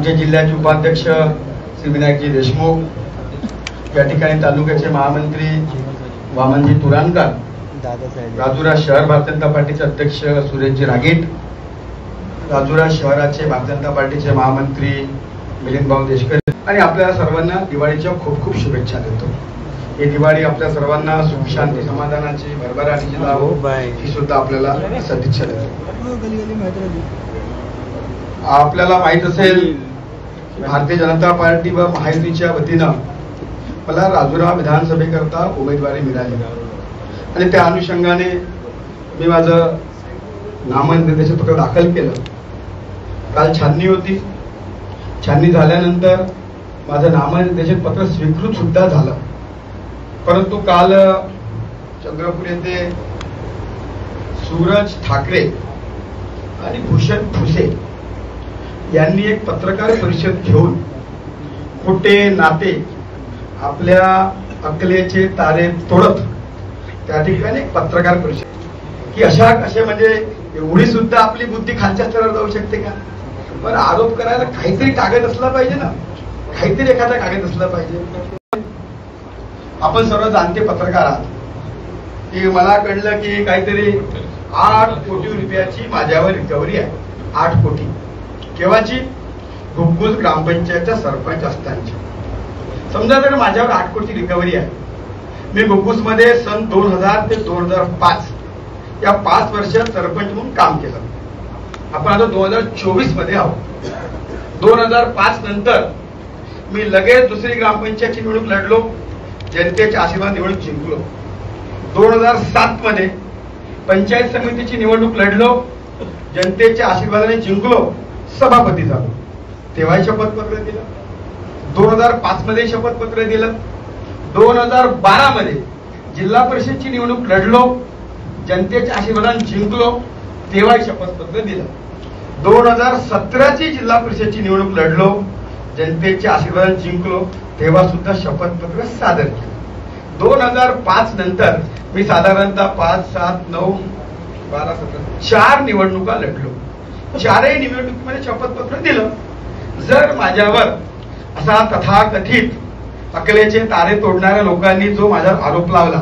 आमचे जिल्ह्याचे उपाध्यक्ष श्री विनायकजी देशमुख, या ठिकाणी तालुक्याचे महामंत्री वामनजी तुरानकर, राजुरा शहर भारतीय जनता पार्टीचे अध्यक्ष सुरेशजी रागीट, राजुरा शहराचे भारतीय जनता पार्टीचे महामंत्री मिलिंदभाऊ देशकर आणि आपल्या सर्वांना दिवाळीच्या खूप खूप शुभेच्छा देतो। ही दिवाळी आपल्या सर्वांना सुख शांती समाधानाची भरभराटीची लाभो ही सुद्धा आपल्याला सदिच्छा देतो। आपल्याला माहित असेल भारतीय जनता पार्टी व महायुतीच्या वतीनं मला राजुरा विधानसभेकरता उमेदवारी मिळाली आणि त्या अनुषंगाने मी माझं नामनिर्देशन पत्र दाखल केलं। काल छाननी होती, छाननी झाल्यानंतर माझं नामनिर्देशन पत्र स्वीकृत सुद्धा झालं, परंतु काल चंद्रपूर येथे सूरज ठाकरे आणि भूषण ठुसे यांनी एक पत्रकार परिषद घेऊन खोटे नाते आपल्या अकलेचे तारे तोडत त्या ठिकाणी एक पत्रकार परिषद की अशा कसे म्हणजे एवढी सुद्धा आपली बुद्धी खालच्या स्तरावर जाऊ शकते का? पण आरोप करायला काहीतरी कागद असला पाहिजे ना, काहीतरी एखादा कागद असला पाहिजे। आपण सर्व जाणते पत्रकार आहात की मला कळलं की काहीतरी 8 कोटी रुपयाची माझ्यावर रिकव्हरी आहे। 8 कोटी केव्हाची? घुग्गुस ग्रामपंचायतच्या सरपंच असताना। समजा जर माझ्यावर 8 कोटी रिकव्हरी आहे, मी घुग्गुस मध्ये सन 2000 ते 2005 या 5 वर्षात सरपंच म्हणून काम केलं। आपण आता 2024 मध्ये आहोत। 2005 नंतर मी लगेच दुसरी ग्रामपंचायतची निवडणूक लढलो, जनतेच्या आशीर्वाद निवडणूक जिंकलो। 2007 मध्ये पंचायत समितीची निवडणूक लढलो, जनतेच्या आशीर्वादाने जिंकलो, सभापती झालो। तेव्हा शपथपत्र दिलं। 2005 मध्ये शपथपत्र दिलं। 2012 मध्ये जिल्हा परिषदची निवडणूक लढलो, जनतेच्या आशीर्वादाने जिंकलो, तेव्हा शपथपत्र दिलं। 2017 ची जिल्हा परिषदची निवडणूक लढलो, जनतेच्या आशीर्वादाने जिंकलो, तेव्हा सुद्धा शपथपत्र सादर केलं। 2005 नंतर मी साधारणतः 5, 7, 9, 12, 17 4 निवडणुका लढलो। 4ही निवडणुकीमध्ये शपथपत्र दिलं। जर माझ्यावर असा तथाकथित अकलेचे तारे तोडणाऱ्या लोकांनी जो माझ्यावर आरोप लावला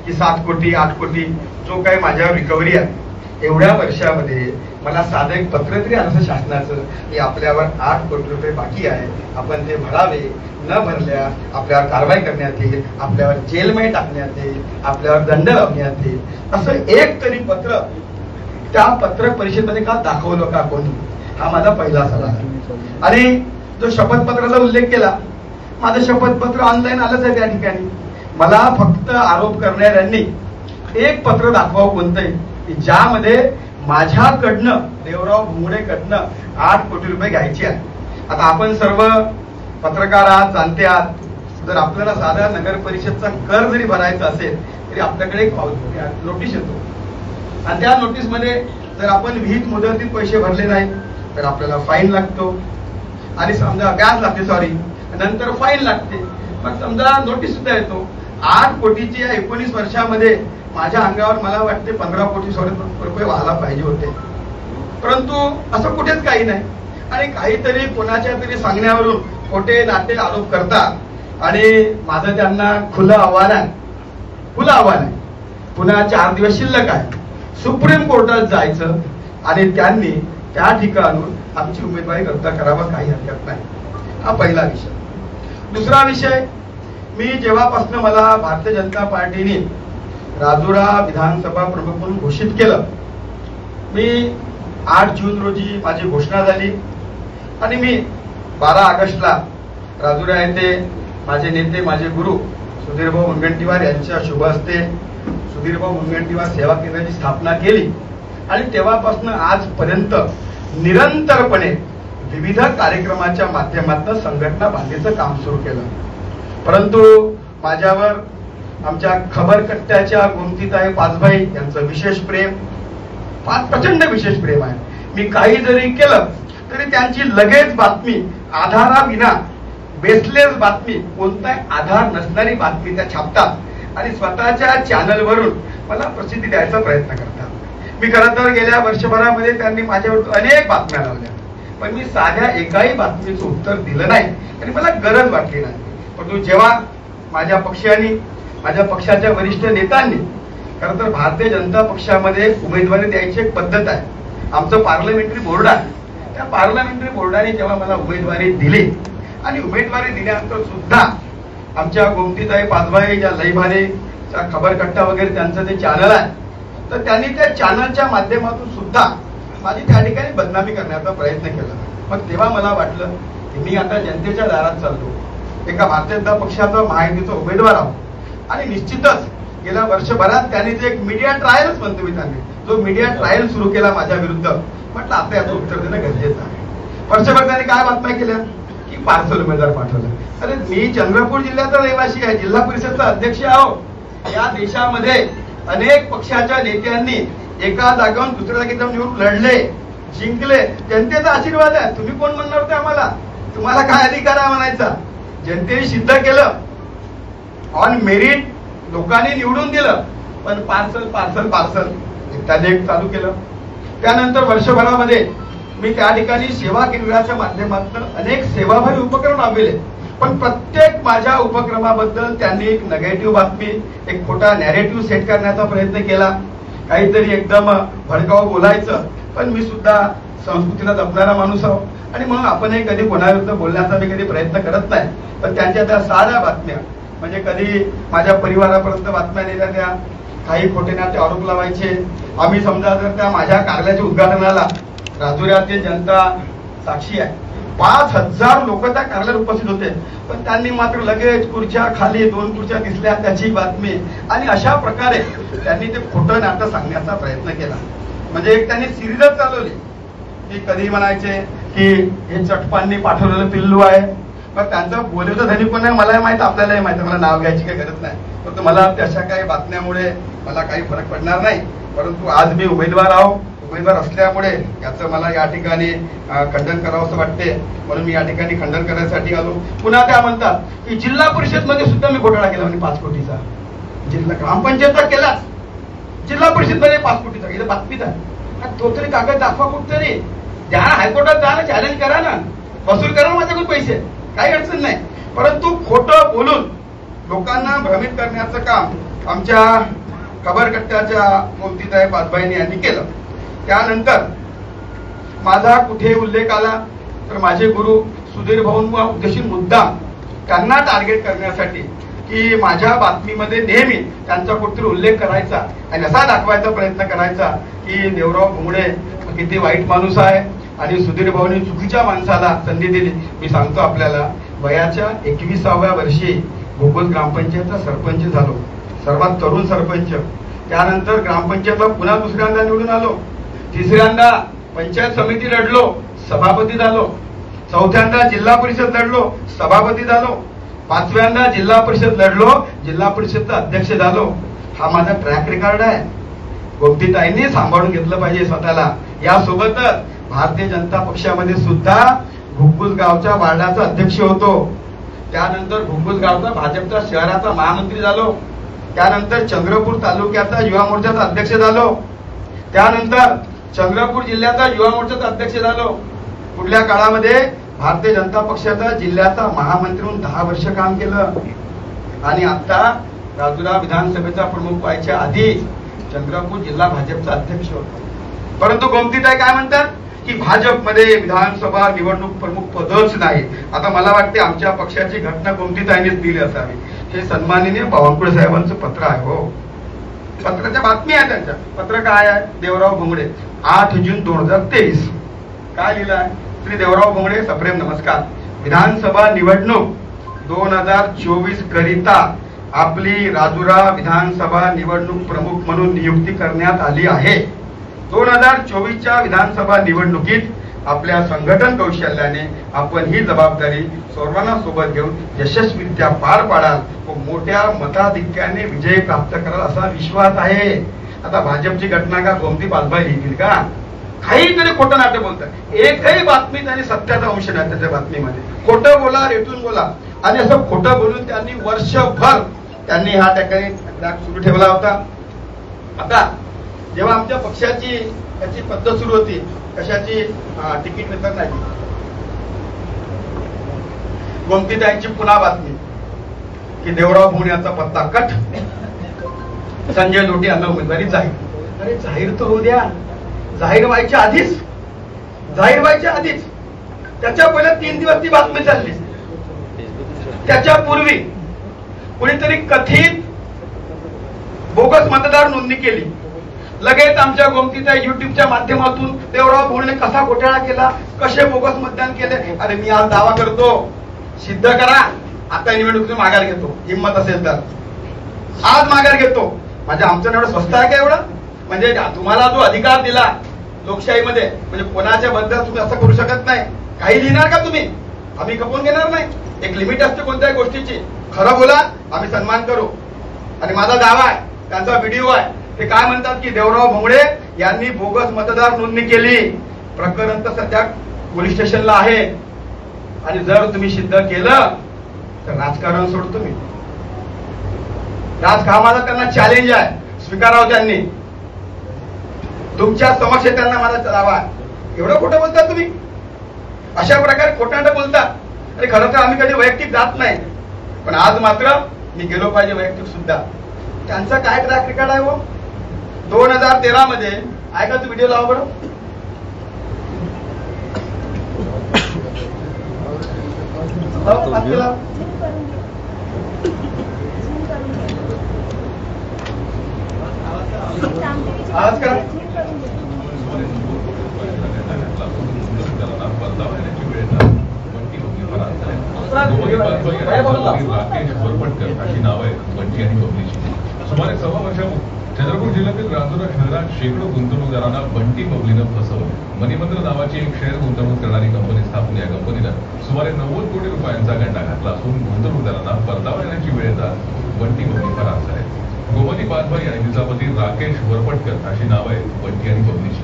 की 7 कोटी 8 कोटी जो काही माझ्यावर रिकव्हरी आहे, एवढ्या वर्षामध्ये मला साधं एक पत्र तरी आलं शासनाचं की आपल्यावर 8 कोटी रुपये बाकी आहे, आपण ते भरावे, न भरल्या आपल्यावर कारवाई करण्यात येईल, आपल्यावर जेलमध्ये टाकण्यात येईल, आपल्यावर दंड लावण्यात येईल, असं एक तरी पत्र त्या पत्रक परिषदेमध्ये का दाखवलं का कोणी? हा माझा पहिला सवाल आहे। आणि जो शपथपत्राचा उल्लेख केला, माझं शपथपत्र ऑनलाईन आलंच आहे त्या ठिकाणी। मला फक्त आरोप करणाऱ्यांनी एक पत्र दाखवावं कोणतंही ज्यामध्ये माझ्याकडनं देवराव भुंगडेकडनं 8 कोटी रुपये घ्यायचे आहे। आता आपण सर्व पत्रकार आहात, जाणते आहात, जर आपल्याला साधा नगर परिषदचा कर जरी भरायचा असेल तरी आपल्याकडे एक नोटीस येतो आणि त्या नोटीस मध्ये जर आपण विहित मुदतीत पैसे भरले नाही तर आपल्याला फाईन लागतो आणि समजा व्याज लागते, सॉरी, नंतर फाईन लागते। पण समजा नोटीस सुद्धा येतो 8 कोटीची या 19 वर्षामध्ये माझ्या अंगावर मला वाटते 15 कोटी रुपये व्हायला पाहिजे होते, परंतु असं कुठेच काही नाही। आणि काहीतरी कोणाच्या तरी सांगण्यावरून खोटे नाटे आरोप करतात आणि माझं त्यांना खुलं आव्हान आहे, पुन्हा 4 दिवस शिल्लक आहे, सुप्रीम कोर्टात जायचं आणि त्यांनी त्या ठिकाणून आमची उमेदवारी रद्द करावं, काही हरकत नाही। हा पहिला विषय। दुसरा विषय, मी जेव्हापासून मला भारतीय जनता पार्टीने राजुरा विधानसभा प्रमुख म्हणून घोषित केलं, मी 8 जून रोजी माझी घोषणा झाली आणि मी 12 ऑगस्टला राजुरा येथे माझे नेते, माझे गुरु सुधीरभाऊ मुनगंटीवार यांच्या शुभ हस्ते सुधीरभाऊ मुनगंटीवार सेवा केंद्राची स्थापना केली आणि तेव्हापासून आजपर्यंत निरंतरपणे विविध कार्यक्रमाच्या माध्यमातून संघटना बांधण्याचं काम सुरू केलं। परंतु माझ्यावर आमच्या खबरकट्ट्याच्या गोमतीताई पाचभाई यांचं विशेष प्रेम, फार प्रचंड विशेष प्रेम आहे। मी काही जरी केलं तरी त्यांची लगेच बातमी आधाराविना, बेसलेस बातमी, कोणताही आधार नसणारी बातमी त्या छापतात आणि स्वतःच्या चॅनलवरून मला प्रसिद्धी द्यायचा प्रयत्न करतात। मी खरं तर गेल्या वर्षभरामध्ये त्यांनी माझ्यावर अनेक बातम्या लावल्या पण मी साध्या एकाही बातमीचं उत्तर दिलं नाही आणि मला गरज वाटली नाही. परंतु जेव्हा माझ्या पक्षाने, माझ्या पक्षाच्या वरिष्ठ नेत्यांनी, खरं तर भारतीय जनता पक्षामध्ये उमेदवारी द्यायची एक पद्धत आहे, आमचं पार्लमेंटरी बोर्ड आहे. त्या पार्लमेंटरी बोर्डाने जेव्हा मला उमेदवारी दिली आणि उमेदवारी दिल्यानंतर सुद्धा आमच्या गोमतीताई पाचभाई, ज्या लईभारीचा खबरकट्टा वगैरे त्यांचं ते चॅनल आहे, तर त्यांनी त्या चॅनलच्या माध्यमातून सुद्धा माझी त्या ठिकाणी बदनामी करण्याचा प्रयत्न केला. मग तेव्हा मला वाटलं की मी आता जनतेच्या दारात चाललो, एका भारतीय जनता पक्षाचा महायुतीचा उमेदवार आहोत आणि निश्चितच गेल्या वर्षभरात त्यांनी जे एक मीडिया ट्रायलच म्हणतो मी, त्यांनी जो मीडिया ट्रायल सुरू केला माझ्या विरुद्ध, म्हटलं आता याचं उत्तर देणं गरजेचं आहे. वर्षभर त्यांनी काय बातम्या केल्या की पार्सल उमेदवार पाठवलं. अरे मी चंद्रपूर जिल्ह्याचा रहिवासी आहे, जिल्हा परिषदचा अध्यक्ष आहो. या देशामध्ये अनेक पक्षाच्या नेत्यांनी एका जागेवरून दुसऱ्या जागी जाऊन निवडून लढले, जिंकले, जनतेचा आशीर्वाद आहे. तुम्ही कोण म्हणणार होते आम्हाला? तुम्हाला काय अधिकार आहे म्हणायचा? जनतेने सिद्ध केलं, ऑन मेरिट लोकांनी निवडून दिलं. पण पार्सल पार्सल पार्सल इत्यादी एक चालू केलं. त्यानंतर वर्षभरामध्ये मी त्या ठिकाणी सेवा केंद्राच्या माध्यमातून अनेक सेवाभावी उपक्रम राबविले, पण प्रत्येक माझ्या उपक्रमाबद्दल त्यांनी एक नेगेटिव्ह बातमी, एक खोटा नॅरेटिव्ह सेट करण्याचा प्रयत्न केला, काहीतरी एकदम भडकाऊ बोलायचं. पण मी सुद्धा संस्कृतीला जपणारा माणूस आहो आणि म्हणून आपणही कधी कोणाविरुद्ध बोलण्याचा मी कधी प्रयत्न करत नाही. पण त्यांच्या त्या साऱ्या बातम्या, म्हणजे कधी माझ्या परिवारापर्यंत बातम्या नेल्या, त्या काही खोटे नाटे आरोप लावायचे. आम्ही समजा जर त्या माझ्या कार्यालयाच्या उद्घाटनाला, राजुऱ्याची जनता साक्षी आहे, 5000 लोक त्या कार्यालयात उपस्थित होते, पण त्यांनी मात्र लगेच खुर्च्या खाली 2 खुर्च्या दिसल्या त्याची बातमी, आणि अशा प्रकारे त्यांनी ते खोटं नाटक सांगण्याचा प्रयत्न केला. म्हणजे एक त्यांनी सिरीजच चालवली की कधी म्हणायचे की हे चटपांनी पाठवलेलं पिल्लू आहे. मग त्यांचं बोलवतं धनी कोण आहे मलाही माहित, आपल्यालाही माहित, मला नाव घ्यायची काही गरज नाही. परंतु मला तशा काही बातम्यामुळे मला काही फरक पडणार नाही. परंतु आज मी उमेदवार आहो, उमेदवार असल्यामुळे याचं मला या ठिकाणी खंडन करावं असं वाटते, म्हणून मी या ठिकाणी खंडन करण्यासाठी आलो. पुन्हा त्या म्हणतात की जिल्हा परिषद मध्ये सुद्धा मी घोटाळा केला, म्हणजे 5 कोटीचा. जिल्हा ग्रामपंचायतचा केलाच, जिल्हा परिषद मध्ये 5 कोटीचा इथं बातमीत आहे. तो तरी कागद दाखवा कुठतरी, द्या, हायकोर्टात जा ना, चॅलेंज करा ना, वसूल करा माझ्याकडून पैसे, काही अडचण नाही. परंतु खोटं बोलून लोकांना भ्रमित करण्याचं काम आमच्या खबरकट्ट्याच्या गोमतीताई पाचभाईंनी यांनी केलं. त्यानंतर माझा कुठे उल्लेख आला तर माझे गुरु सुधीर भाऊंना उद्देशून मुद्दाम त्यांना टार्गेट करण्यासाठी की माझ्या बातमीमध्ये नेहमी त्यांचा कुठेतरी उल्लेख करायचा आणि असा दाखवायचा प्रयत्न करायचा की देवराव भोंगडे किती वाईट माणूस आहे आणि सुधीर भाऊंनी चुकीच्या माणसाला संधी दिली. मी सांगतो आपल्याला, वयाच्या 21व्या वर्षी घुगुल ग्रामपंचायतचा सरपंच झालो, सर्वात तरुण सरपंच. त्यानंतर ग्रामपंचायतला पुन्हा दुसऱ्यांदा निवडून आलो, तिसऱ्यांदा पंचायत समिती लढलो, सभापती झालो, चौथ्यांदा जिल्हा परिषद लढलो, सभापती झालो, 5व्यांदा जिल्हा परिषद लढलो, जिल्हा परिषदचा अध्यक्ष झालो. हा माझा ट्रॅक रेकॉर्ड आहे. गोमतीताईंनी सांभाळून घेतलं पाहिजे स्वतःला. यासोबतच भारतीय जनता पक्षामध्ये सुद्धा घुगुल गावच्या वार्डाचा अध्यक्ष होतो, त्यानंतर घुगुल गावचा भाजपचा शहराचा महामंत्री झालो, त्यानंतर चंद्रपूर तालुक्याचा युवा मोर्चाचा अध्यक्ष झालो, त्यानंतर चंद्रपूर जिल्ह्याचा युवा मोर्चाचा अध्यक्ष झालो. पुढल्या काळामध्ये भारतीय जनता पक्षाचा जिल्ह्याचा महामंत्री म्हणून 10 वर्ष काम केलं आणि आता राजुरा विधानसभेचा प्रमुख व्हायच्या आधी चंद्रपूर जिल्हा भाजपचा अध्यक्ष होतो. परंतु गोमतीताई काय म्हणतात की भाजपमध्ये विधानसभा निवडणूक प्रमुख पदच नाही. आता मला वाटते आमच्या पक्षाची घटना गोमतीताईंनीच दिली असावी. हे सन्माननीय बावनकुळे साहेबांचं पत्र आहे. हो, पत्राच्या बातमी आहे. त्यांच्या पत्र काय आहे? देवराव भोंगडे, 8 जून 2023. काय लिहिलं आहे? श्री देवराव भोंगडे सप्रेम नमस्कार. विधानसभा निवडणूक 2024 करिता आपली राजुरा विधानसभा निवडणूक प्रमुख म्हणून नियुक्ती करण्यात आली आहे. 2024च्या विधानसभा निवडणुकीत आपल्या संघटन कौशल्याने आपण ही जबाबदारी सर्वांना सोबत घेऊन यशस्वीरित्या पार पाडाल व मोठ्या मताधिक्याने विजय प्राप्त कराल असा विश्वास आहे. आता भाजपची घटना का गोमती पाचभाई लिहितील का? काहीतरी खोटं नाटक बोलतात. एकही बातमी त्यांनी सत्याचा अंश नाही त्याच्या बातमीमध्ये. खोटं बोला, रेटून बोला, आणि असं खोटं बोलून त्यांनी वर्षभर त्यांनी हा ठिकाणी सुरू ठेवला होता. आता जेव्हा आमच्या पक्षाची त्याची पद्धत सुरू होती. कशाची? तिकीट वितरणाची. गोमतीताईंची पुन्हा बातमी की देवराव भोण यांचा पत्ता कट, संजय लोटे यांना उमेदवारी जाहीर. अरे जाहीर तर होऊ द्या, जाहीर व्हायच्या आधीच, त्याच्या पहिले 3 दिवस ती बातमी चालली. त्याच्यापूर्वी कुणीतरी कथित बोगस मतदार नोंदणी केली. लगेच आमच्या गोमतीताई युट्यूबच्या माध्यमातून देवराव भोळने कसा घोटाळा केला, कसे बोगस मतदान केले. अरे मी आज दावा करतो, सिद्ध करा. आता निवडणुकीतून माघार घेतो, हिंमत असेल तर आज माघार घेतो. म्हणजे आमचं एवढं स्वस्त आहे का एवढं? म्हणजे तुम्हाला जो अधिकार दिला लोकशाहीमध्ये, म्हणजे कोणाच्या बद्दल तुम्ही असं करू शकत नाही. काही लिहिणार का तुम्ही? आम्ही खपवून घेणार नाही. एक लिमिट असते कोणत्याही गोष्टीची. खरं बोला, आम्ही सन्मान करू. आणि माझा दावा आहे, त्यांचा व्हिडिओ आहे. ते काय म्हणतात की देवराव भोंगडे यांनी बोगस मतदार नोंदणी केली. प्रकरण तर सध्या पोलीस स्टेशनला आहे. आणि जर तुम्ही सिद्ध केलं तर राजकारण सोडतो मी. राजकारणाचा त्यांना चॅलेंज आहे, स्वीकारावं त्यांनी. तुमच्या समक्ष त्यांना माझा दावा आहे. एवढं खोटं बोलतात तुम्ही, अशा प्रकारे खोटांड बोलतात. आणि खरं तर आम्ही कधी वैयक्तिक जात नाही, पण आज मात्र मी गेलो पाहिजे वैयक्तिक सुद्धा. त्यांचा काय ट्रॅक रेकॉर्ड आहे हो? 2013 मध्ये ऐका, तू व्हिडिओ लावा बरं. आज का राकेश वरपटकर अशी नाव आहेत बंटी आणि बबलीची. सुमारे 1.25 वर्षापूर्वी चंद्रपूर जिल्ह्यातील राजुरा शहरात शेकडो गुंतवणूकदारांना बंटी बबलीनं फसवलं. मनीमंत्र नावाची एक शेअर गुंतवणूक करणारी कंपनी स्थापून या कंपनीनं सुमारे 90 कोटी रुपयांचा गंडा घातला असून गुंतवणूकदारांना परतावा देण्याची वेळ येताच बंटी बबली फरार झाले. गोमती पासभाई आणि तिचा पती राकेश वरपटकर अशी नाव आहेत बंटी आणि बबलीची.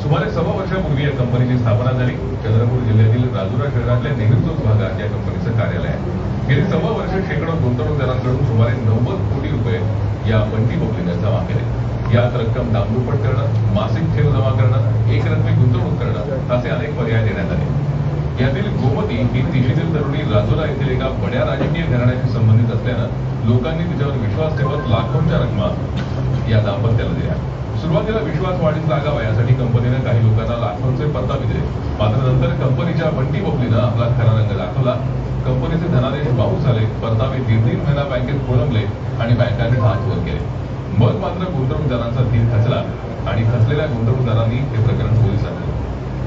सुमारे 1.25 वर्षापूर्वी या कंपनीची स्थापना झाली. चंद्रपूर जिल्ह्यातील राजुरा शहरातल्या नेहरू चौक भागात या कंपनीचं कार्यालय आहे. गेली 1.25 वर्ष शेकडो गुंतवणूकदारांकडून सुमारे 90 कोटी रुपये या बंटी बबलीने जमा केले. यात रक्कम दामदुप्पट करणं, मासिक ठेव जमा करणं, एकरकमी गुंतवणूक करणं असे अनेक पर्याय देण्यात आले. यातील गोमती ही तिशीतील तरुणी राजुरा येथील एका बड्या राजकीय घराण्याशी संबंधित असल्यानं लोकांनी तिच्यावर विश्वास ठेवत लाखोंच्या रकमा या दाम्पत्याला दिल्या. सुरुवातीला विश्वास वाढीस लागावा यासाठी कंपनीने काही लोकांना लाखोंचे परतावे दिले. मात्र नंतर कंपनीच्या बंटी बबलीनं आपला खरा रंग दाखवला. कंपनीचे धनादेश बाहूस झाले, परतावे 3-3 महिना बँकेत खोळंबले आणि बँकांनी हात वर केले. मग मात्र गुंतवणूकदारांचा धीर खचला आणि खचलेल्या गुंतवणूकदारांनी हे प्रकरण पोलिसात दिलं.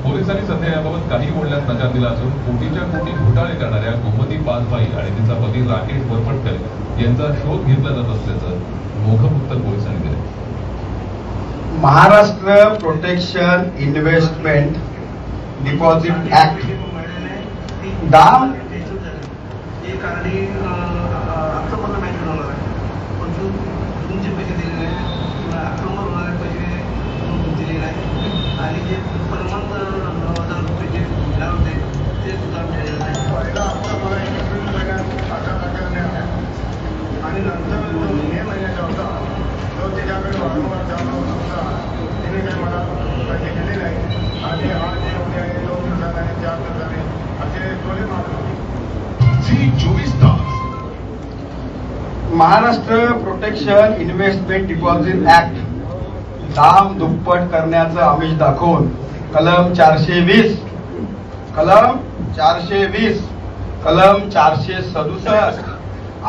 पोलिसांनी सध्या याबाबत काही बोलण्यास नकार दिला असून कोटीच्या कोटी घोटाळे करणाऱ्या गोमती पासभाई आणि तिचा पती राकेश वरपटकर यांचा शोध घेतला जात असल्याचं मोठं उत्तर पोलिसांनी दिलं. Maharashtra protection investment deposit act दाम तुमचे पैसे दिलेले किंवा अकाउंटवर होणारे पैसे दिलेले आहे आणि जे प्रमाण 9,000 रुपये जे मिळाले होते ते सुद्धा मिळालेलं आहे. आणि नंतर मे महिन्याचा होता तो त्याच्याकडे वारंवार जाणं होता. तिने काय मला पैसे दिले नाही आणि आज जे उद्या 2 दिवसात आणि 4 दिवसाने असे टोले मारतो. 24 तास Maharashtra protection investment deposit act दाम दुप्पट करण्याचं आमिष दाखवून कलम 420, कलम 467,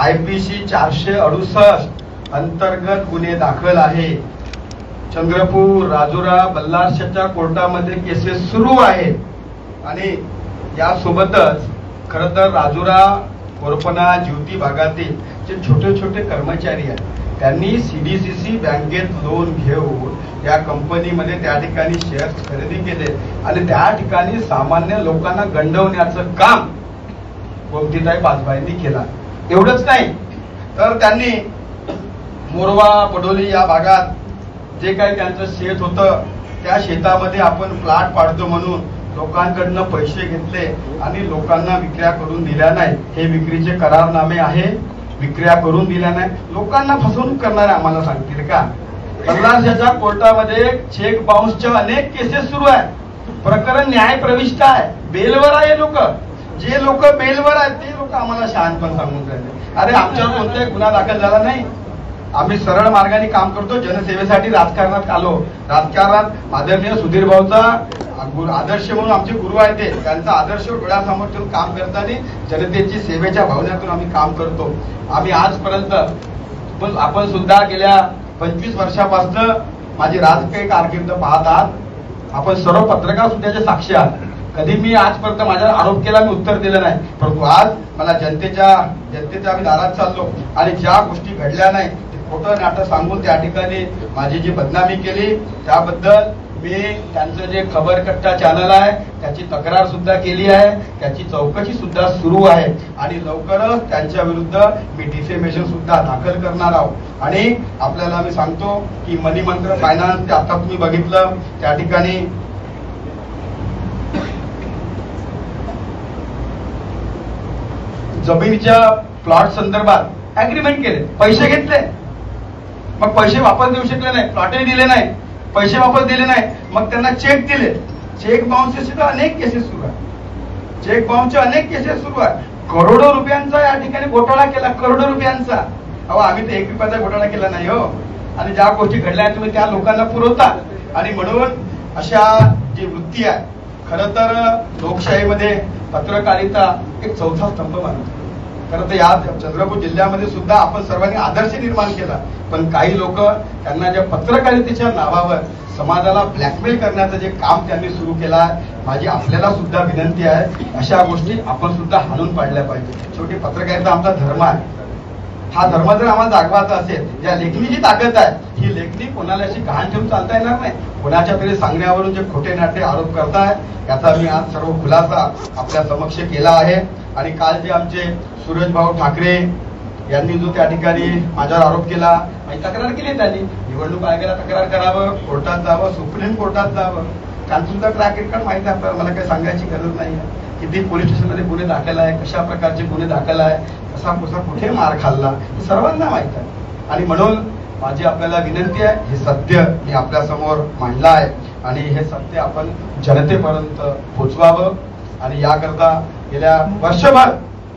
IPC 468 अंतर्गत गुन्हे दाखल आहे. चंद्रपूर, राजुरा, बल्लारशाच्या कोर्टामध्ये केसेस सुरू आहेत. आणि यासोबतच खरं तर राजुरा, कोरपना, ज्योती भागातील जे छोटे छोटे कर्मचारी आहेत त्यांनी CDCC बँकेत लोन घेऊन या कंपनीमध्ये त्या ठिकाणी शेअर्स खरेदी केले आणि त्या ठिकाणी सामान्य लोकांना गंडवण्याचं काम गोमतीताई पासभाईंनी केला. एवढंच नाही तर त्यांनी मोरवा, पडोली या भागात जे काही त्यांचं शेत होतं त्या शेतामध्ये आपण प्लॉट पाडतो म्हणून लोकांकडनं पैसे घेतले आणि लोकांना विक्र्या करून दिल्या नाही. हे विक्रीचे करारनामे आहे. विक्र्या करून दिल्या नाही. लोकांना फसवणूक करणारे आम्हाला सांगतील का? बल्लारशाच्या कोर्टामध्ये चेक बाउन्सच्या अनेक केसेस सुरू आहे. प्रकरण न्याय प्रविष्ट आहे, बेलवर आहे लोक. जे लोक बेलवर आहेत ते लोक आम्हाला शहाणपण सांगून राहिले. अरे आमच्यावर कोणताही गुन्हा दाखल झाला नाही. आम्ही सरळ मार्गाने काम करतो. जनसेवेसाठी राजकारणात आलो. राजकारणात आदरणीय सुधीर भाऊचा आदर्श म्हणून आमचे गुरु आहेत ते. त्यांचा आदर्श डोळ्यासमोर ठेवून काम करताना जनतेची सेवेच्या भावनेतून आम्ही काम करतो. आम्ही आजपर्यंत आपण सुद्धा गेल्या 25 वर्षापासून माझी राजकीय कारकीर्द पाहत आहात. आपण सर्व पत्रकार सुद्धा साक्षी आहात. कधी मी आजपर्यंत माझ्यावर आरोप केला मी उत्तर दिलं नाही. परंतु आज मला जनतेच्या आम्ही दारात चाललो आणि ज्या गोष्टी घडल्या नाही ते खोटं नाटक सांगून त्या ठिकाणी माझी जी बदनामी केली त्याबद्दल मी त्यांचं जे खबरकट्टा चॅनल आहे त्याची तक्रार सुद्धा केली आहे. त्याची चौकशी सुद्धा सुरू आहे आणि लवकरच त्यांच्या विरुद्ध मी डिफेमेशन सुद्धा दाखल करणार आहोत. आणि आपल्याला मी सांगतो की मनी मंत्र फायनान्स आता तुम्ही बघितलं त्या ठिकाणी जमिनीच्या प्लॉट संदर्भात अग्रीमेंट केले, पैसे घेतले, मग पैसे वापस देऊ शकले नाही, प्लॉटही दिले नाही, पैसे वापस दिले नाही, मग त्यांना चेक दिले. चेक बाउन्सचे सुद्धा अनेक केसेस सुरू आहेत. चेक बाउन्सचे अनेक केसेस सुरू आहेत. करोडो रुपयांचा या ठिकाणी घोटाळा केला, करोडो रुपयांचा. अहो आम्ही तर 1 रुपयाचा घोटाळा केला नाही हो. आणि ज्या गोष्टी घडल्या तुम्ही त्या लोकांना पुरवता. आणि म्हणून अशा जी वृत्ती आहे, खरं तर लोकशाहीमध्ये पत्रकारिता एक चौथा स्तंभ मानतो. खरं तर या चंद्रपूर जिल्ह्यामध्ये सुद्धा आपण सर्वांनी आदर्श निर्माण केला. पण काही लोक त्यांना ज्या पत्रकारितेच्या नावावर समाजाला ब्लॅकमेल करण्याचं जे काम त्यांनी सुरू केलं आहे, माझी आपल्याला सुद्धा विनंती आहे अशा गोष्टी आपण सुद्धा हाणून पाडल्या पाहिजे. शेवटी पत्रकारिता आमचा धर्म आहे. हा धर्म जर आम्हाला जागवायचा असेल, या लेखणीची ताकद आहे, ही लेखणी कोणाला अशी गहाण ठेवून चालता येणार नाही. कोणाच्या तरी सांगण्यावरून जे खोटे नाटे आरोप करताय याचा मी आज सर्व खुलासा आपल्या समक्ष केला आहे. आणि काल जे आमचे सूरज भाऊ ठाकरे यांनी जो त्या ठिकाणी माझ्यावर आरोप केला, माझी तक्रार केली त्यांनी. निवडणूक आयोगाला तक्रार करावं, कोर्टात जावं, सुप्रीम कोर्टात जावं. त्यांचा ट्रॅक रेकॉर्ड माहिती आहे आपल्याला, मला काही सांगायची गरज नाही. किती पोलीस स्टेशनमध्ये गुन्हे दाखल आहे, कशा प्रकारचे गुन्हे दाखल आहे, कसा कुठे मार खाल्ला हे सर्वांना माहित आहे. आणि म्हणून माझी आपल्याला विनंती आहे, हे सत्य मी आपल्या समोर मांडलं आहे आणि हे सत्य आपण जनतेपर्यंत पोचवावं. आणि याकरता गेल्या वर्षभर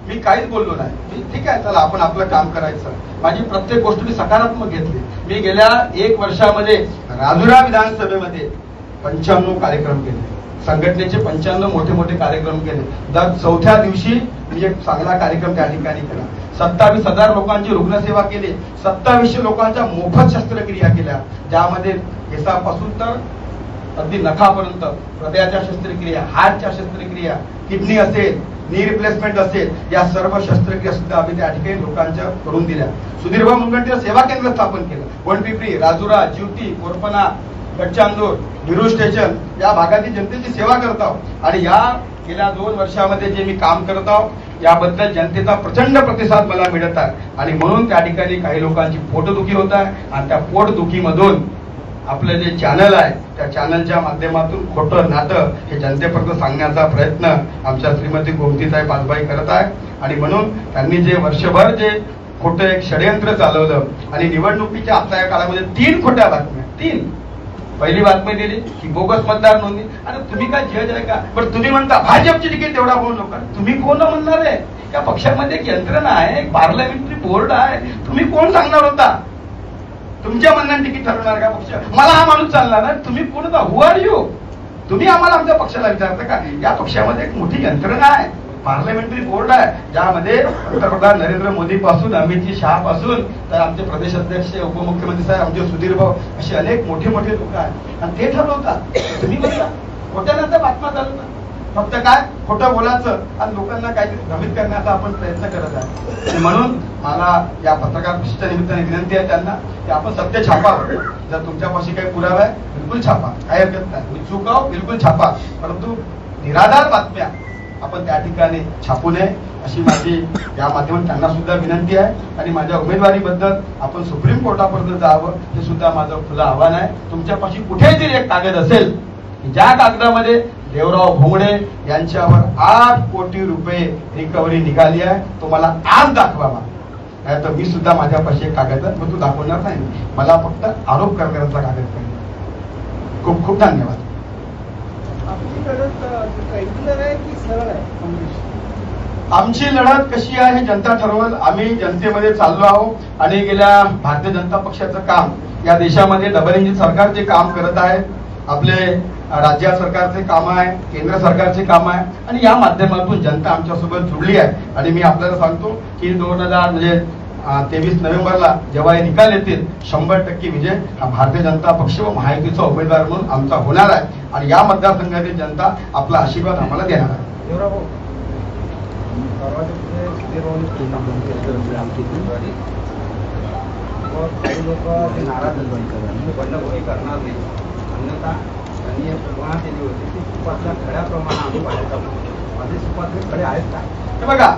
मी काहीच बोललो नाही. ठीक आहे, चला आपण आपलं काम करायचं. माझी प्रत्येक गोष्ट मी सकारात्मक घेतली. मी गेल्या 1 वर्षामध्ये राजुरा विधानसभेमध्ये 95 कार्यक्रम केले. संघटनेचे 95 मोठे मोठे कार्यक्रम केले. दर 4थ्या दिवशी मी एक चांगला कार्यक्रम त्या ठिकाणी केला. 27,000 लोकांची रुग्णसेवा केली. 2700 लोकांच्या मोफत शस्त्रक्रिया केल्या, ज्यामध्ये केसापासून तर अगदी नखापर्यंत हृदयाच्या शस्त्रक्रिया, हार्टच्या शस्त्रक्रिया, किडनी असेल, नी रिप्लेसमेंट असेल, या सर्व शस्त्रक्रिया सुद्धा आम्ही त्या ठिकाणी लोकांच्या करून दिल्या. सुधीरभाऊ मुनगंटीवार सेवा केंद्र स्थापन केलं. वनपिंपरी, राजुरा, ज्योती, कोरपना, गडचांदूर, विरू स्टेशन या भागातील जनतेची सेवा करत आहोत. आणि या गेल्या 2 वर्षामध्ये जे मी काम करत आहोत याबद्दल जनतेचा प्रचंड प्रतिसाद मला मिळत आहे. आणि म्हणून त्या ठिकाणी काही लोकांची पोटदुखी होत आहे आणि त्या पोटदुखीमधून आपलं जे चॅनल आहे त्या चॅनलच्या माध्यमातून खोटं नाटं हे जनतेपर्यंत सांगण्याचा प्रयत्न आमच्या श्रीमती गोमतीताई पासबाई करत आहे. आणि म्हणून त्यांनी जे वर्षभर जे खोटं एक षडयंत्र चालवलं आणि निवडणुकीच्या आता या काळामध्ये 3 खोट्या बातम्या, 3. पहिली बातमी दिली की बोगस मतदार नोंदणी. अरे तुम्ही काय जज आहे का? पण तुम्ही म्हणता भाजपची तिकीट तेवढा बोलू नका. तुम्ही कोण म्हणणार आहे? या पक्षामध्ये एक यंत्रणा आहे, एक पार्लमेंटरी बोर्ड आहे. तुम्ही कोण सांगणार होता? तुमच्या म्हणण्याने तिकीट ठरवणार का पक्ष? मला हा माणूस चालणार ना? तुम्ही कोण होता? हु आर यू? तुम्ही आम्हाला आमच्या पक्षाला विचारता का? या पक्षामध्ये एक मोठी यंत्रणा आहे, पार्लमेंटरी बोर्ड आहे, ज्यामध्ये पंतप्रधान नरेंद्र मोदी पासून अमित शहा पासून तर आमचे प्रदेश अध्यक्ष, उपमुख्यमंत्री साहेब, आमचे सुधीर भाऊ असे अनेक मोठे मोठे लोक आहेत आणि ते ठरवतात. तुम्ही म्हणता खोट्यानंतर बातम्या चालवता. फक्त काय खोटं बोलायचं आणि लोकांना काहीतरी भ्रमित करण्याचा आपण प्रयत्न करत आहे. म्हणून मला या पत्रकार परिषदेच्या निमित्ताने विनंती आहे त्यांना की आपण सत्य छापावं. जर तुमच्यापाशी काही पुरावा आहे बिलकुल छापा, काही हरकत नाही. मी चुकाव बिलकुल छापा, परंतु निराधार बातम्या आपण त्या ठिकाणी छापू नये अशी माझी या माध्यमातून त्यांना सुद्धा विनंती आहे. आणि माझ्या उमेदवारीबद्दल आपण सुप्रीम कोर्टापर्यंत जावं हे सुद्धा माझं खुलं आव्हान आहे. तुमच्यापाशी कुठे जरी एक कागद असेल ज्या कागदामध्ये देवराव भोंगडे यांच्यावर 8 कोटी रुपये रिकव्हरी निघाली आहे, तो मला आज दाखवावा. नाही तर मी सुद्धा माझ्यापाशी एक कागद आहे, मग तू दाखवणार नाही. मला फक्त आरोप करण्याचा कागद पाहिजे. खूप खूप धन्यवाद. आमची लढत कशी आहे हे जनता ठरवल. आम्ही जनतेमध्ये चाललो आहोत आणि गेल्या भारतीय जनता पक्षाचं काम या देशामध्ये डबल इंजिन सरकार जे काम करत आहे, आपले राज्य सरकारचे काम आहे, केंद्र सरकारचे काम आहे आणि या माध्यमातून जनता आमच्यासोबत जुळली आहे. आणि मी आपल्याला सांगतो की 23 नोव्हेंबरला जेव्हा हे निकाल येतील 100% विजय हा भारतीय जनता पक्ष व महायुतीचा उमेदवार म्हणून आमचा होणार आहे आणि या मतदारसंघातील जनता आपला आशीर्वाद आम्हाला देणार आहे. काही लोक नाराज बंडखोरी करणार नाही, अन्यथा त्यांनी घोषणा केली होती की सुपातल्या खड्या प्रमाणात आम्ही बाहेर जाऊ. माझे सुपातले खडे आहेत का? हे बघा,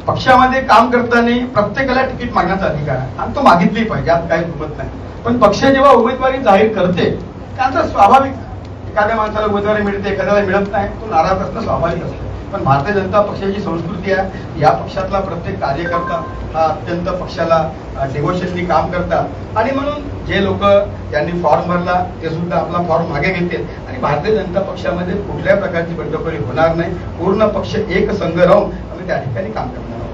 पक्षामध्ये काम करताना प्रत्येकाला तिकीट मागण्याचा अधिकार आहे आणि तो मागितली पाहिजे, यात काही दुमत नाही. पण पक्ष जेव्हा उमेदवारी जाहीर करते त्याचा स्वाभाविक, एखाद्या माणसाला उमेदवारी मिळते, एखाद्याला मिळत नाही, तो नाराज असणं स्वाभाविक असतं. पण भारतीय जनता पक्षाची संस्कृती आहे, या पक्षातला प्रत्येक कार्यकर्ता हा अत्यंत पक्षाला डिव्होशनली काम करतात आणि म्हणून जे लोक यांनी फॉर्म भरला ते सुद्धा आपला फॉर्म मागे घेतील आणि भारतीय जनता पक्षामध्ये कुठल्याही प्रकारची बंडखोरी होणार नाही. पूर्ण पक्ष एक संघ राहून आम्ही त्या ठिकाणी काम करणार आहोत.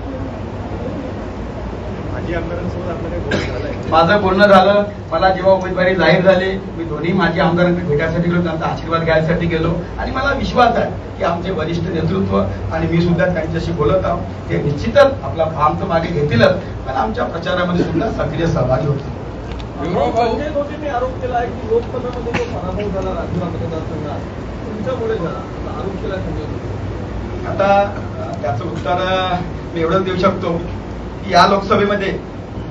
माझं बोलणं झालं. मला जेव्हा उमेदवारी जाहीर झाली मी दोन्ही माजी आमदारांना भेटायसाठी गेलो, त्यांचा आशीर्वाद घ्यायसाठी गेलो आणि मला विश्वास आहे की आमचे वरिष्ठ नेतृत्व आणि मी सुद्धा त्यांच्याशी बोलत आहोत. ते निश्चितच आपला फॉर्म तर मागे घेतीलच, पण आमच्या प्रचारामध्ये सुद्धा सक्रिय सहभागी होतील. संजय गोटेंनी आरोप केला आहे की लोकसभेमध्ये जो पराभव झाला राजुरा मतदारसंघात तुमच्यामुळे झाला, आरोप केला संजय गोटे. आता त्याचं उत्तर मी एवढंच देऊ शकतो की या लोकसभेमध्ये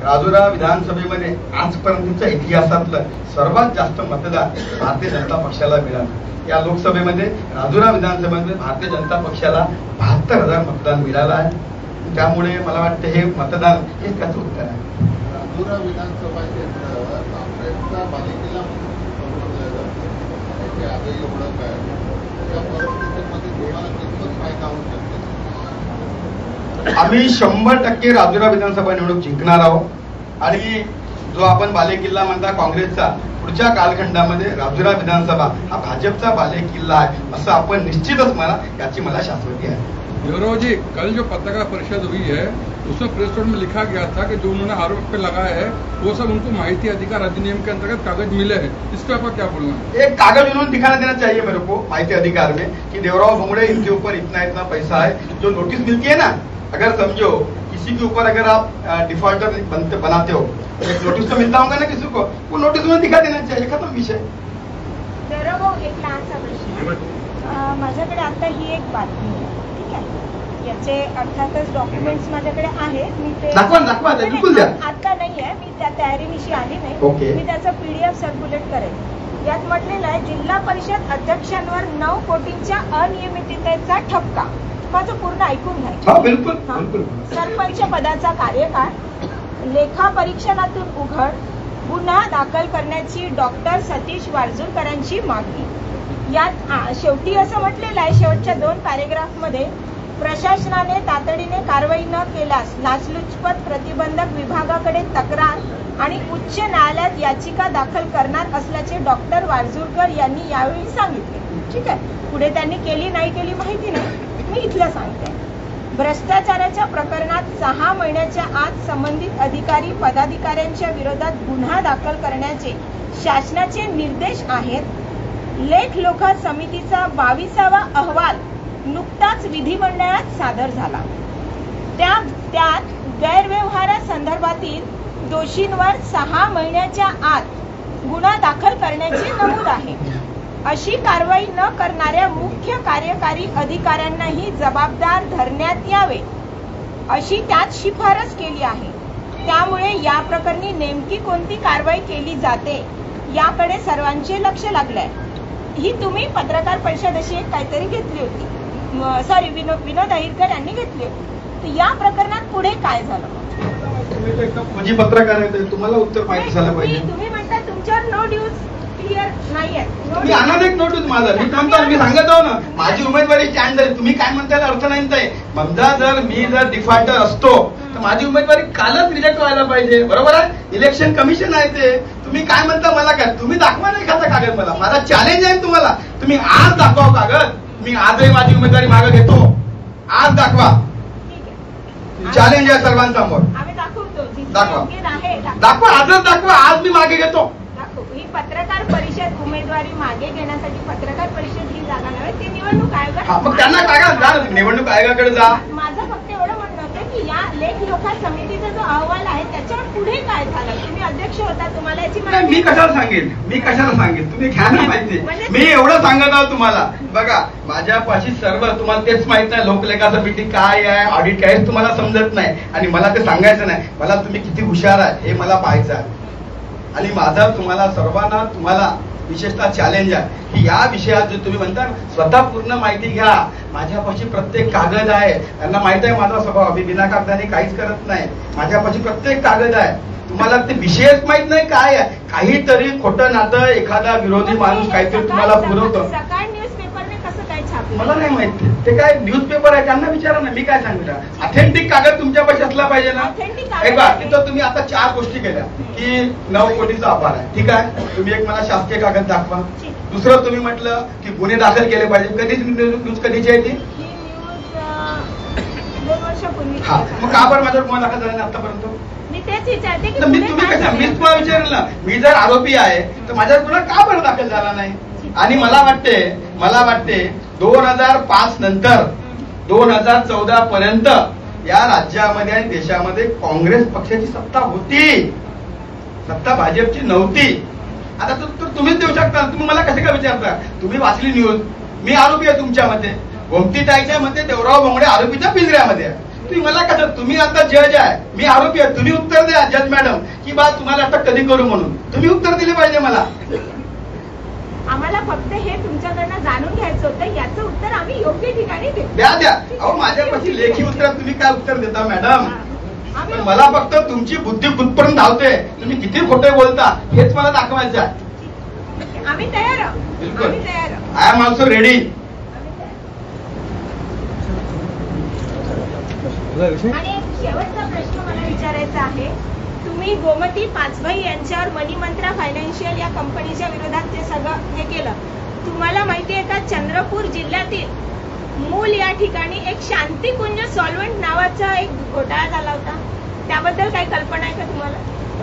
राजुरा विधानसभेमध्ये आजपर्यंतच्या इतिहासातलं सर्वात जास्त मतदान भारतीय जनता पक्षाला मिळालं. या लोकसभेमध्ये राजुरा विधानसभेमध्ये भारतीय जनता पक्षाला 72,000 मतदान मिळालं आहे. त्यामुळे मला वाटतं हे मतदान हे त्याचं उत्तर आहे. राजुरा विधानसभा क्षेत्र काँग्रेसचा बालेकिल्ला समजलं जातं, त्याची आजही ओळख आहे. त्या परिस्थितीमध्ये तुम्हाला कितपत फायदा होऊ शकतो? आम्ही 100% राजुरा विधानसभा निवडणूक जिंकणार आहोत आणि जो आपण बालेकिल्ला म्हणता काँग्रेसचा, पुढच्या कालखंडामध्ये राजुरा विधानसभा हा भाजपचा बालेकिल्ला आहे असं आपण निश्चितच म्हणा, याची मला शाश्वती आहे. देवराव जी, कल जो पत्रकार परिषद हुई है उसमें प्रेस नोट में लिखा गया था कि जो उन्होंने आरोप पे लगाया है वो सब उनको माहिती अधिकार अधिनियम के अंतर्गत कागज मिले हैं. इस पर आपका क्या बोलना है? एक कागज उन्होंने दिखाना देना चाहिए मेरे को माहिती अधिकार में कि देवराव भोंगड़े इनके ऊपर इतना पैसा है. जो नोटिस मिलती है ना, अगर समझो किसी के ऊपर अगर आप डिफॉल्टर बनाते हो तो एक नोटिस तो मिलता होगा ना किसी को, वो नोटिस उन्हें दिखा देना चाहिए. खत्म विषय. देवराव, एक लहानसा प्रश्न. माझ्याकडे आता ही एक बातमी आहे, ठीक आहे. याचे अर्थातच डॉक्युमेंट्स माझ्याकडे आहेत. मी ते दाखवा बिलकुल द्या. आता नाही आहे, मी त्या तयारीनिशी आली नाही. ओके. मी त्याचा PDF सर्क्युलेट करेन. यात म्हटलेलं आहे जिल्हा परिषद अध्यक्षांवर 9 कोटींच्या अनियमिततेचा ठपका. माझं पूर्ण ऐकून घ्या. बिलकुल. सरपंच पदाचा कार्यकाळ, लेखा परीक्षणातून उघड, गुन्हा दाखल करण्याची डॉक्टर सतीश वारजूरकरांची मागणी. यात शेवटी असं म्हटलेलं आहे, शेवटच्या 2 पॅरेग्राफमध्ये, प्रशासनाने तातडीने कारवाई न केल्यास लाचलुचपत प्रतिबंधक विभागाकडे तक्रार आणि उच्च न्यायालयात याचिका दाखल करणार असल्याचे डॉक्टर वारजूरकर यांनी यावेळी सांगितले. ठीक आहे. पुढे त्यांनी केली नाही केली माहिती नाही, मी इथलं सांगते. भ्रष्टाचाराच्या प्रकरणात 6 महिन्याच्या आत संबंधित अधिकारी पदाधिकाऱ्यांच्या विरोधात गुन्हा दाखल करण्याचे शासनाचे निर्देश आहेत. लेख लोका समितीचा 22वा अहवाल नुकताच विधिमंडळात सादर झाला. त्यात गैरव्यवहारासंदर्भातील दोषींवर 6 महिन्याच्या आत गुन्हा दाखल करण्याचे नमूद आहे. अशी कारवाई न करणाऱ्या मुख्य कार्यकारी अधिकाऱ्यांनाही जबाबदार धरण्यात यावे अशी त्यात शिफारस केली आहे. त्यामुळे या प्रकरणी नेमकी कोणती कारवाई केली जाते याकडे सर्वांचे लक्ष लागलंय. ही तुम्ही पत्रकार परिषद अशी एक काहीतरी घेतली होती, सॉरी विनोद अहिरकर यांनी घेतली होती. तर या प्रकरणात पुढे काय झालं? म्हणजे पत्रकार आहे, तुम्हाला उत्तर माहिती झालं पाहिजे. तुम्ही म्हणता तुमच्यावर नो न्यूज क्लिअर नाहीये. तुम्ही आणा एक नोटीस माझं, मी थांबतो. मी सांगत आहो ना, माझी उमेदवारी स्टँड झाली. तुम्ही काय म्हणताय अर्थ नाही. समजा जर मी डिफॉल्टर असतो तर माझी उमेदवारी कालच रिजेक्ट व्हायला पाहिजे. बरोबर आहे. इलेक्शन कमिशन आहे ते. तुम्ही काय म्हणता मला काय, तुम्ही दाखवा ना एखादा कागद. मला माझा चॅलेंज आहे तुम्हाला. तुम्ही आज दाखवा कागद. मी आजही माझी उमेदवारी मागे घेतो. आज दाखवा. चॅलेंज आहे सर्वांसमोर. आम्ही दाखवतो. दाखवा. योग्य आहे. दाखवा. आजच दाखवा. आज मी मागे घेतो. ही पत्रकार परिषद उमेदवारी मागे घेण्यासाठी पत्रकार परिषद ही जागा नव्हे, ती निवडणूक हा, मग त्यांना कागा जा ना, निवडणूक आयोगाकडे जा. माझं फक्त एवढं म्हणणं होतं की या लेख लोका समितीचा जो अहवाल आहे त्याच्यावर पुढे काय झालं. तुम्ही अध्यक्ष होता, तुम्हाला याची नाही, मी कशाला सांगेन. तुम्ही घ्या ना माहिती. मी एवढं सांगत आहोत तुम्हाला. बघा माझ्यापाशी सर्व तुम्हाला तेच माहित नाही. लोकलेखा समिती काय आहे, ऑडिट काय आहे तुम्हाला समजत नाही आणि मला ते सांगायचं नाही. मला तुम्ही किती हुशार आहे हे मला पाहायचं आहे. आणि माझा तुम्हाला सर्वांना तुम्हाला विशेषतः चॅलेंज आहे की या विषयात जे तुम्ही म्हणता स्वतः पूर्ण माहिती घ्या. माझ्यापाशी प्रत्येक कागद आहे. त्यांना माहित आहे माझा स्वभाव. मी बिना कागदाने काहीच करत नाही. माझ्यापाशी प्रत्येक कागद आहे. तुम्हाला ते विषयच माहित नाही काय आहे. काहीतरी खोटं नातं एखादा विरोधी माणूस काहीतरी तुम्हाला पुरवतो. सकाळ न्यूजपेपरने कसं काय छापलं मला नाही माहिती. ते काय न्यूजपेपर आहे त्यांना विचारा ना. मी काय सांगू. ऑथेंटिक कागद तुमच्यापाशी असला पाहिजे ना. बघा तिथं तुम्ही आता 4 गोष्टी केल्या की 9 कोटीचा अपार आहे. ठीक आहे. तुम्ही एक मला शासकीय कागद दाखवा. दुसरं तुम्ही म्हटलं की गुन्हे दाखल केले पाहिजे. कधीच न्यूज कधीची आहे ती? ही न्यूज 2 वर्षापूर्वी. हा, मग का बरं माझ्यावर गुन्हा दाखल झाला नाही आतापर्यंत? मी तेच विचारते की तुम्ही कसं, मी तुम्हाला विचारेल ना. मी जर आरोपी आहे तर माझ्यावर गुन्हा का बरं दाखल झाला नाही? आणि मला वाटते 2005 नंतर 2014 पर्यंत या राज्यामध्ये आणि देशामध्ये काँग्रेस पक्षाची सत्ता होती. सत्ता भाजपची नव्हती. आता तुम्हीच देऊ शकता. तुम्ही मला कसे काय विचारता? तुम्ही वाचली न्यूज. मी आरोपी आहे तुमच्यामध्ये. गोमतीताईच्या मध्ये देवराव भोंगडे आरोपीच्या पिंजऱ्यामध्ये आहे. तुम्ही मला कसं, तुम्ही आता जज आहे, मी आरोपी आहे. तुम्ही उत्तर द्या जज मॅडम की बा तुम्हाला अटक कधी करू म्हणून. तुम्ही उत्तर दिले पाहिजे मला. आम्हाला फक्त हे तुमच्याकडनं जाणून घ्यायचं होतं. याचं उत्तर आम्ही योग्य ठिकाणी देऊ. द्या. अहो माझ्यापाशी लेखी उत्तर तुम्ही काय उत्तर देता मॅडम? पण मला फक्त तुमची बुद्धी कुठपर्यंत धावते, तुम्ही किती खोटे बोलता हेच मला दाखवायचं आहे. आम्ही तयार आहोत. बिलकुल. आम्ही तयार आहोत. I am also ready. आणि एक शेवटचा प्रश्न मला विचारायचा आहे. तुम्ही गोमती पाचभाई यांच्यावर मनीमंत्रा फायनान्शियल या कंपनीच्या विरोधात ते सगळं हे केलं. तुम्हाला माहिती आहे का चंद्रपूर जिल्ह्यातील मूल या ठिकाणी एक शांतिकुंज सॉल्व्हेंट नावाचा एक घोटाळा झाला होता. त्याबद्दल काही कल्पना आहे का तुम्हाला?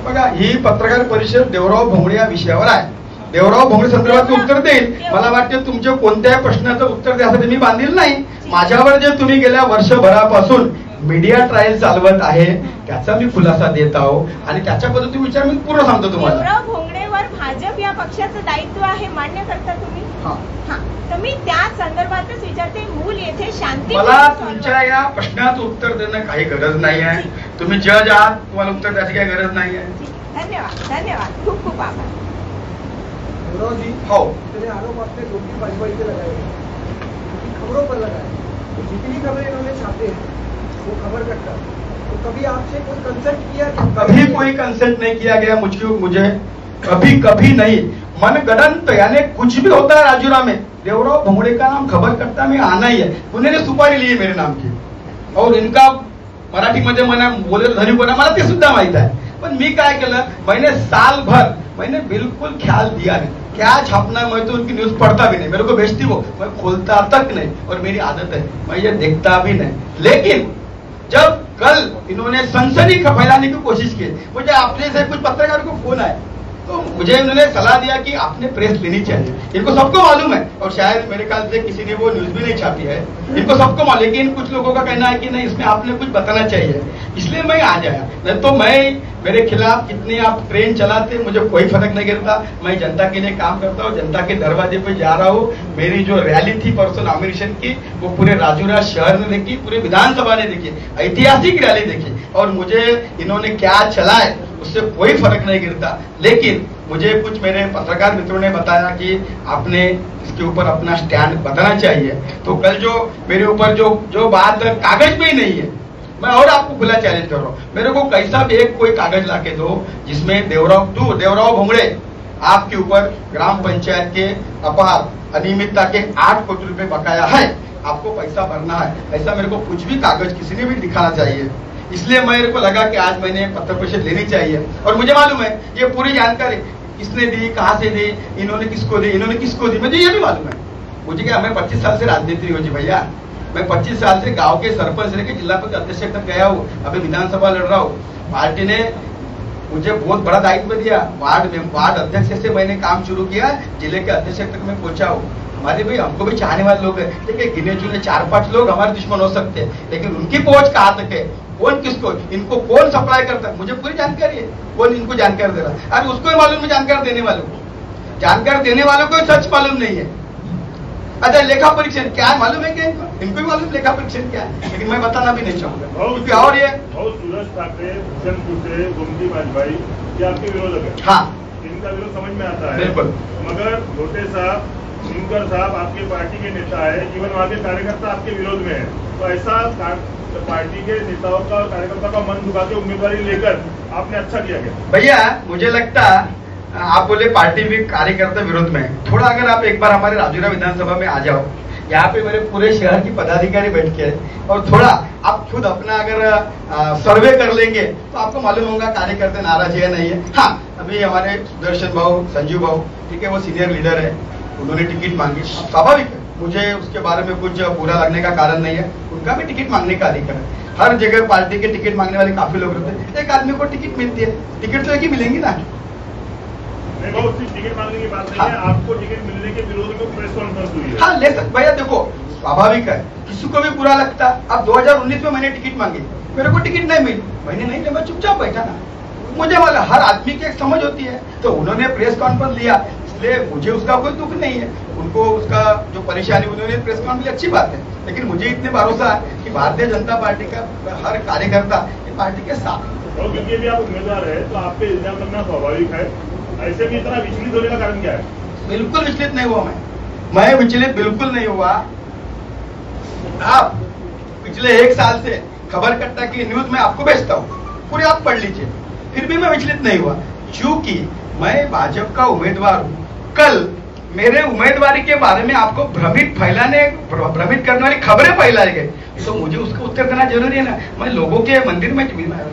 बघा ही पत्रकार परिषद देवराव भोंगडे या विषयावर आहे. देवराव भोंगडे संदर्भात उत्तर देईल. मला वाटते तुमच्या कोणत्याही प्रश्नाचं उत्तर द्यासाठी मी बांधील नाही. माझ्यावर जे तुम्ही गेल्या वर्षभरापासून मीडिया ट्रायल चालवत आहे त्याचा मी खुलासा देत आहो आणि त्याच्याबद्दल तुम्ही विचार मी पूर्ण सांगतो तुम्हाला. देवराव भोंगडेवर भाजप या पक्षाचं दायित्व आहे, मान्य करता तुम्ही? तर मी त्या संदर्भातच विचारते. मूल येथे शांती. मला तुमच्या या प्रश्नाचं उत्तर देणं काही गरज नाही आहे. तुम्ही जज आहात, तुम्हाला उत्तर द्यायची काही गरज नाही आहे. धन्यवाद. खूप खूप आभार. हो. आरोप अपने गोमती पाचभाई के लगाए, खबरों पर लगाए. जितनी खबरें इन्होंने छापे वो खबर करता. तो कभी आपसे कोई कंसल्ट किया? कभी कोई कंसल्ट नहीं किया गया मुझे कभी नहीं. मनगढ़ंत यानी कुछ भी होता है राजूरा में देवराव भोंगडे का नाम खबर करता में आना ही है. पुणे ने सुपारी ली है मेरे नाम की और इनका मराठीमध्ये मना बोले धनी कोणा मला ते सुद्धा माहित आहे. पण मी काय केलं, मैंने बिल्कुल ख्याल दिया नहीं. क्या छापना है, मैं तो उनकी न्यूज पढ़ता भी नहीं. मेरे को बेचती वो, मैं खोलता तक नहीं और मेरी आदत है मैं ये देखता भी नहीं. लेकिन जब कल इन्होंने सनसनी फैलाने की कोशिश की, मुझे अपने से कुछ पत्रकार को फोन आया तो मुझे इन्होंने सलाह दिया कि आपने प्रेस लेनी चाहिए. इनको सबको मालूम है और शायद मेरे ख्याल से किसी ने वो न्यूज भी नहीं छापी है. इनको सबको मालूम, लेकिन कुछ लोगों का कहना है कि नहीं इसमें आपने कुछ बताना चाहिए, इसलिए मैं आ जाया. नहीं तो मैं मेरे खिलाफ कितनी आप ट्रेन चलाते मुझे कोई फर्क नहीं गिरता. मैं जनता के लिए काम करता हूँ, जनता के दरवाजे पे जा रहा हूँ. मेरी जो रैली थी परसों नॉमिनेशन की वो पूरे राजूरा शहर ने देखी, पूरे विधानसभा ने देखी, ऐतिहासिक रैली देखी और मुझे इन्होंने क्या चलाए उससे कोई फर्क नहीं गिरता. लेकिन मुझे कुछ मेरे पत्रकार मित्रों ने बताया कि आपने इसके ऊपर अपना स्टैंड बताना चाहिए. तो कल जो मेरे ऊपर जो बात कागज में ही नहीं है, मैं और आपको खुला चैलेंज कर रहा हूँ. मेरे को कैसा भी एक कोई कागज लाके दो जिसमें देवराव भोंगडे आपके ऊपर ग्राम पंचायत के अपहार अनियमितता के 8 कोटी रुपए बकाया है, आपको पैसा भरना है, ऐसा मेरे को कुछ भी कागज किसी ने भी दिखाना चाहिए. इसलिए मेरे को लगा कि आज मैंने पत्र परिषद लेनी चाहिए। और मुझे मालूम है ये पूरी जानकारी किसने दी, कहाँ से दी, इन्होंने किसको दी, मुझे ये भी मालूम है। मुझे क्या, मैं 25 साल से राजनीति हो जी भैया, मैं 25 साल से गांव के सरपंच रह के जिला अध्यक्ष तक गया हूँ, अभी विधानसभा लड़ रहा हूँ। पार्टी ने मुझे बहुत बड़ा दायित्व दिया, वार्ड अध्यक्ष से मैंने काम शुरू किया, जिले के अध्यक्ष तक मैं पहुंचा हूँ। हमारे भाई हमको भी चाहने वाले लोग हैं, देखिए गिने चुने 4-5 लोग हमारे दुश्मन हो सकते हैं, लेकिन उनकी पहुंच कहाँ तक है, कौन किसको, इनको कौन सप्लाई करता है, मुझे पूरी जानकारी है, कौन इनको जानकारी दे रहा है। अरे उसको ही मालूम है जानकारी देने वालों को सच मालूम नहीं है। अच्छा, लेखा परीक्षण क्या है मालूम है क्या इनको भी मालूम लेखा परीक्षण क्या है, लेकिन मैं बताना भी नहीं चाहूंगा क्योंकि और ये सूरज ठाकरे, भूषण कुटे, गोमती बाजपाई ये आपके विरोधक है। हाँ, इनका विरोध समझ में आता है बिल्कुल, मगर छोटे साहब दिनकर साहब आपके पार्टी के नेता है, इवन वहाँ के कार्यकर्ता आपके विरोध में है, तो ऐसा पार्टी के नेताओं का और कार्यकर्ता का मन दुखा के उम्मीदवारी लेकर आपने अच्छा किया क्या? भैया मुझे लगता आप बोले पार्टी भी कार्यकर्ता विरोध में, थोड़ा अगर आप एक बार हमारे राजूरा विधानसभा में आ जाओ, यहाँ पे मेरे पूरे शहर की पदाधिकारी बैठ के और थोड़ा आप खुद अपना अगर सर्वे कर लेंगे तो आपको मालूम होगा कार्यकर्ता नाराज है नहीं है। हाँ, अभी हमारे सुदर्शन भाऊ, संजीव भाऊ, ठीक है, वो सीनियर लीडर है, उन्होंने टिकट मांगी, स्वाभाविक है, मुझे उसके बारे में कुछ बुरा लगने का कारण नहीं है, उनका भी टिकट मांगने का अधिकार है। हर जगह पार्टी के टिकट मांगने वाले काफी लोग रहते हैं, एक आदमी को टिकट मिलती है, टिकट तो एक ही मिलेंगी ना। टिकट मांगने की बात नहीं है, आपको टिकट मिलने के विरोध में प्रेस कॉन्फ्रेंस हुई है। हाँ ले सकते भैया, देखो स्वाभाविक है, किसी को भी बुरा लगता। अब 2019 में मैंने टिकट मांगी, मेरे को टिकट नहीं मिली, मैंने नहीं लिया, मैं चुपचाप बैठा ना। मुझे वाला हर आदमी की एक समझ होती है, तो उन्होंने प्रेस कॉन्फ्रेंस लिया, इसलिए मुझे उसका कोई दुख नहीं है, उनको उसका जो परेशानी उन्होंने प्रेस कॉन्फ्रेंस ली, अच्छी बात है। लेकिन मुझे इतने भरोसा है कि भारतीय जनता पार्टी का हर कार्यकर्ता इस पार्टी के साथ है। और क्योंकि भी आप उम्मीदवार है तो आप पे इल्जाम करना स्वाभाविक है, ऐसे भी इतना विचलित होने का कारण क्या है? बिल्कुल विचलित नहीं हुआ मैं विचलित बिल्कुल नहीं हुआ। आप पिछले 1 साल से खबर कट्टा की न्यूज में आपको भेजता हूँ, पूरे आप पढ़ लीजिए, फिर भी मैं विचलित नहीं हुआ, क्योंकि मैं भाजपा का उम्मीदवार हूँ। कल मेरे उम्मीदवारी के बारे में आपको भ्रमित करने वाली खबरें फैलाई गई, तो मुझे उसका उत्तर देना जरूरी है ना। मैं लोगों के मंदिर में,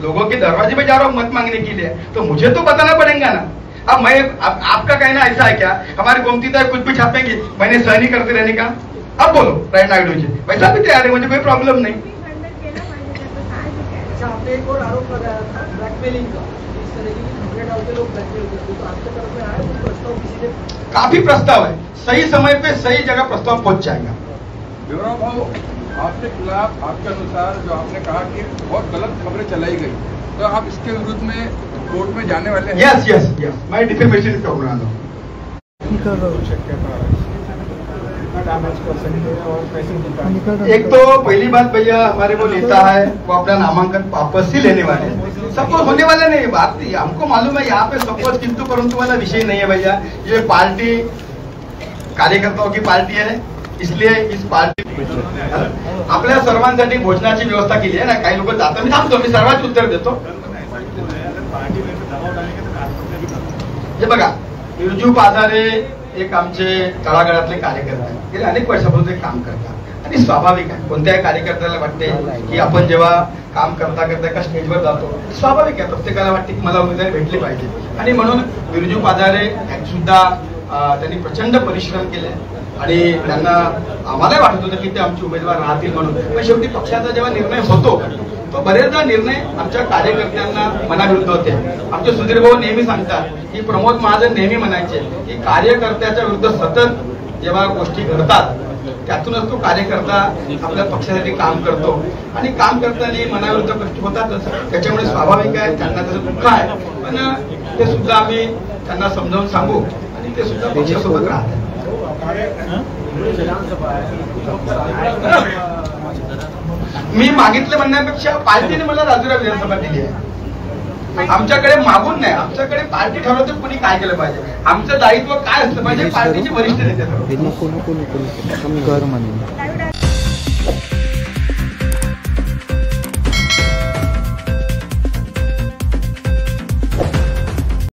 लोगों के दरवाजे पे जा रहा हूँ मत मांगने के लिए, तो मुझे तो बताना पड़ेगा ना। अब आपका कहना ऐसा है क्या, हमारी गोमती तक कुछ भी छापेंगे, मैंने सहनी करते रहने का? अब बोलो राय नायडू जी, वैसा भी तैयार है, मुझे कोई प्रॉब्लम नहीं। अच्छा, आपने एक और आरोप लगाया था ब्लैकमेलिंग का, इस तरह की खबरें डालते लोग ब्लैकमेल करते, तो आपके तरफ में आया कुछ प्रस्ताव किसी ने? काफी प्रस्ताव है, सही समय पे सही जगह प्रस्ताव पहुंच जाएगा। देवराम भाऊ, आपके खिलाफ आपके अनुसार जो आपने कहा कि बहुत गलत खबरें चलाई गई, तो आप इसके विरुद्ध में कोर्ट में जाने वाले हैं? यस यस यस, मैं डिफेमेशन का बना रहा हूँ। एक तो पहली बात भैया, हमारे वो नेता है वो अपना नामांकन वापस ही लेने वाले हैं, सपोज होने वाला नहीं, बात नहीं, हमको मालूम है यहाँ पे सपोज किंतु परंतु वाला विषय नहीं है भैया। ये पार्टी कार्यकर्ताओं की पार्टी है, इसलिए इस पार्टी आपल्या सर्वांसाठी भोजनाची व्यवस्था केली आहे ना। काही लोक जातात, मी थांबतो, मी सर्वांचे उत्तर देतो। हे बघा, बिरजू पाधारे एक आमचे तळागाळातले कार्यकर्ते आहेत, गेले अनेक वर्षापासून ते काम करतात आणि स्वाभाविक आहे, कोणत्याही कार्यकर्त्याला वाटते की आपण जेव्हा काम करता करता एका स्टेजवर जातो, स्वाभाविक आहे, प्रत्येकाला वाटते की मला उमेदवारी भेटली पाहिजे, आणि म्हणून बिरजू पाधारे सुद्धा त्यांनी प्रचंड परिश्रम केले आणि त्यांना आम्हाला वाटत होतं की ते आमचे उमेदवार राहतील म्हणून, पण शेवटी पक्षाचा जेव्हा निर्णय होतो तो बरेचदा निर्णय आमच्या कार्यकर्त्यांना मनाविरुद्ध होते। आमचे सुधीर भाऊ नेहमी सांगतात की प्रमोद महाजन नेहमी म्हणायचे की कार्यकर्त्याच्या विरुद्ध सतत जेव्हा गोष्टी घडतात त्यातूनच तो कार्यकर्ता आपल्या पक्षासाठी काम करतो, आणि काम करताना मनाविरुद्ध गोष्टी होतातच, त्याच्यामुळे स्वाभाविक आहे त्यांना त्याचं दुःख आहे, पण ते सुद्धा आम्ही त्यांना समजावून सांगू आणि ते सुद्धा पक्षासोबत राहतात। मी मागितलं म्हणण्यापेक्षा पार्टीने मला राजुरा विधानसभा दिली आहे, आमच्याकडे मागून नाही, आमच्याकडे पार्टी ठरवते कुणी काय केलं पाहिजे, आमचं दायित्व काय असलं पाहिजे, पार्टीचे वरिष्ठ नेते ठरवतात।